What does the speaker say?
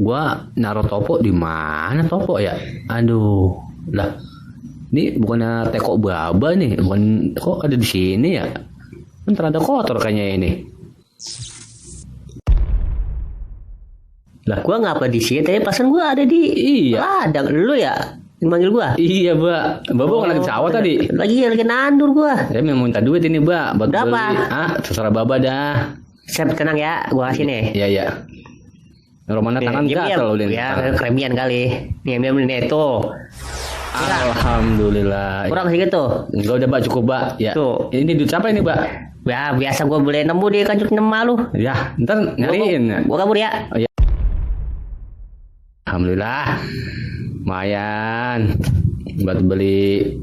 Gua naruh topo di mana topo ya? Aduh, lah. Ini bukannya teko baba nih, bukan kok ada di sini ya? Kan ternyata kotor kayaknya ini. Lah, Gua ngapa di sini? Tapi pasan gua ada di iya. ladang. Lu ya yang manggil gua? Iya, Mbak. Bapak kan lagi di sawah tadi. Lagi nandur gua. Saya mau minta duit ini, Mbak, buat Berapa? beli. Terserah Baba dah. Siap, tenang ya, gua kasih nih. Iya, iya. Romana tangan gatel udah nih. Ya, kremian kali. Nih, nih tuh. Alhamdulillah. Kurang sedikit tuh. Enggak udah, Mbak, cukup, Mbak. Ya. Tuh. Ini duit siapa ini, Mbak? Ya, biasa gua boleh nemu di kancut nema lu. Ya, ntar nyariin. Gua kabur ya. Oh, ya. Alhamdulillah. Lumayan buat beli